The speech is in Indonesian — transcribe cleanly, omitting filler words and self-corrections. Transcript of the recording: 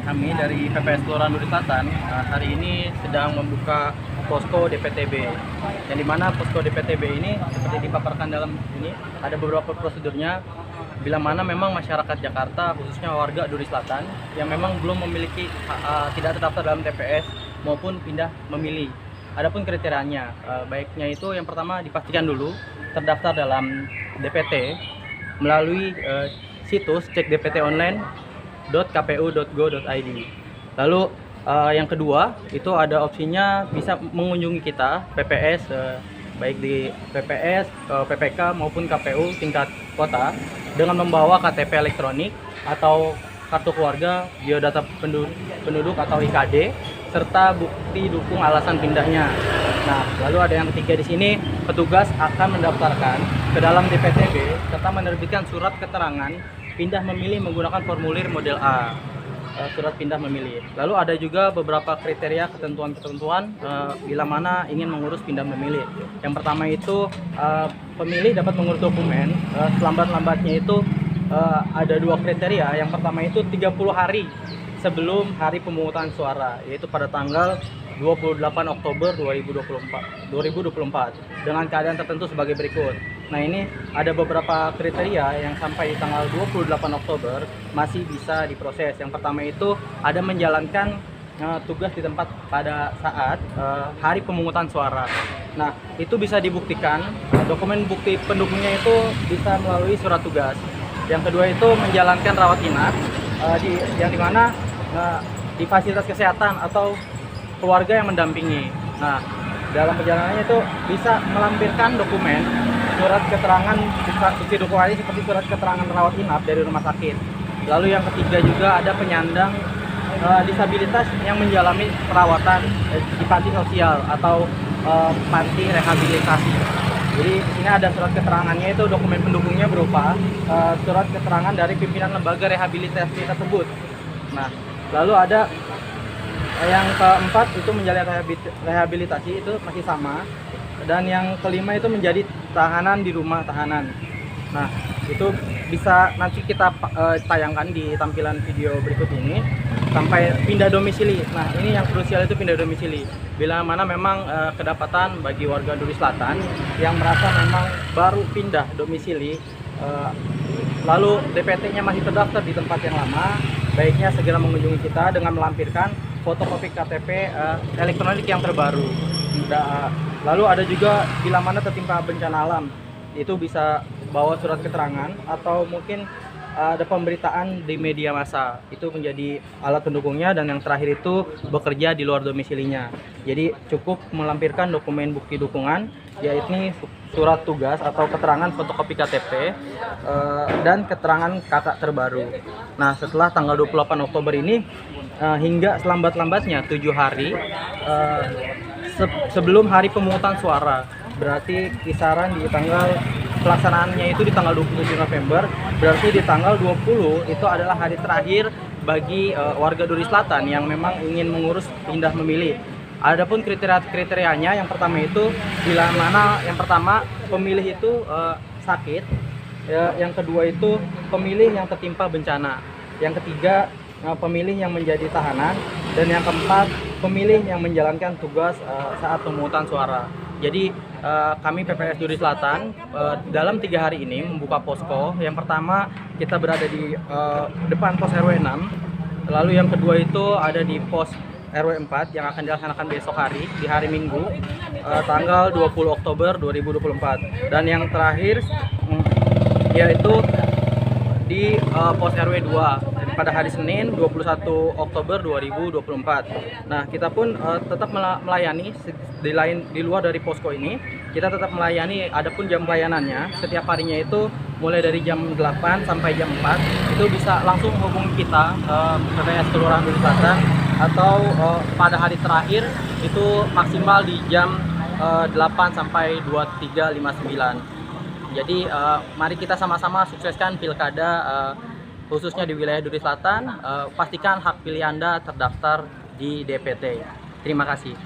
kami dari PPS Kelurahan Duri Selatan hari ini sedang membuka posko DPTB. Yang dimana posko DPTB ini seperti dipaparkan dalam ini ada beberapa prosedurnya. Bila mana memang masyarakat Jakarta khususnya warga Duri Selatan yang memang belum memiliki tidak terdaftar dalam TPS maupun pindah memilih. Adapun kriterianya, baiknya itu yang pertama dipastikan dulu terdaftar dalam DPT melalui situs cekdptonline.kpu.go.id. Lalu yang kedua itu ada opsinya bisa mengunjungi kita PPS, baik di PPS, PPK maupun KPU tingkat kota dengan membawa KTP elektronik atau kartu keluarga, biodata penduduk atau IKD serta bukti dukung alasan pindahnya. Nah, lalu ada yang ketiga di sini, petugas akan mendaftarkan ke dalam DPTB serta menerbitkan surat keterangan pindah memilih menggunakan formulir model A, surat pindah memilih. Lalu ada juga beberapa kriteria ketentuan-ketentuan bila mana ingin mengurus pindah memilih. Yang pertama itu pemilih dapat mengurus dokumen selambat-lambatnya itu ada dua kriteria. Yang pertama itu 30 hari sebelum hari pemungutan suara, yaitu pada tanggal 28 Oktober 2024 dengan keadaan tertentu sebagai berikut. Nah, ini ada beberapa kriteria yang sampai di tanggal 28 Oktober masih bisa diproses. Yang pertama itu ada menjalankan tugas di tempat pada saat hari pemungutan suara. Nah, itu bisa dibuktikan, dokumen bukti pendukungnya itu bisa melalui surat tugas. Yang kedua itu menjalankan rawat inap yang dimana di fasilitas kesehatan atau keluarga yang mendampingi. Nah, dalam perjalanannya itu bisa melampirkan dokumen surat keterangan bukti dokumen seperti surat keterangan rawat inap dari rumah sakit. Lalu yang ketiga juga ada penyandang disabilitas yang menjalani perawatan di panti sosial atau panti rehabilitasi. Jadi di sini ada surat keterangannya, itu dokumen pendukungnya berupa surat keterangan dari pimpinan lembaga rehabilitasi tersebut. Nah, lalu ada yang keempat itu menjalani rehabilitasi, itu masih sama. Dan yang kelima itu menjadi tahanan di rumah tahanan. Nah, itu bisa nanti kita tayangkan di tampilan video berikut ini sampai pindah domisili. Nah, ini yang krusial itu pindah domisili. Bila mana memang kedapatan bagi warga Duri Selatan yang merasa memang baru pindah domisili, lalu DPT-nya masih terdaftar di tempat yang lama, baiknya segera mengunjungi kita dengan melampirkan fotokopi KTP elektronik yang terbaru. Lalu ada juga bila mana tertimpa bencana alam, itu bisa bawa surat keterangan atau mungkin ada pemberitaan di media massa, itu menjadi alat pendukungnya. Dan yang terakhir itu bekerja di luar domisilinya. Jadi cukup melampirkan dokumen bukti dukungan, yaitu surat tugas atau keterangan fotokopi KTP dan keterangan kakak terbaru. Nah, setelah tanggal 28 Oktober ini hingga selambat-lambatnya 7 hari sebelum hari pemungutan suara, berarti kisaran di tanggal pelaksanaannya itu di tanggal 27 November, berarti di tanggal 20 itu adalah hari terakhir bagi warga Duri Selatan yang memang ingin mengurus pindah memilih. Adapun kriteria-kriterianya, yang pertama itu bila mana yang pertama pemilih itu sakit, yang kedua itu pemilih yang tertimpa bencana, yang ketiga pemilih yang menjadi tahanan, dan yang keempat pemilih yang menjalankan tugas saat pemungutan suara. Jadi kami PPS Duri Selatan dalam 3 hari ini membuka posko. Yang pertama kita berada di depan pos RW 6, lalu yang kedua itu ada di pos RW 4 yang akan dilaksanakan besok hari, di hari Minggu tanggal 20 Oktober 2024. Dan yang terakhir yaitu di pos RW 2 pada hari Senin 21 Oktober 2024. Nah, kita pun tetap melayani di luar dari posko ini. Kita tetap melayani, adapun jam pelayanannya setiap harinya itu mulai dari jam 8 sampai jam 4. Itu bisa langsung hubungi kita PPS Kelurahan Duri Selatan, atau pada hari terakhir itu maksimal di jam 8 sampai 23.59. Jadi mari kita sama-sama sukseskan pilkada khususnya di wilayah Duri Selatan. Pastikan hak pilih Anda terdaftar di DPT. Terima kasih.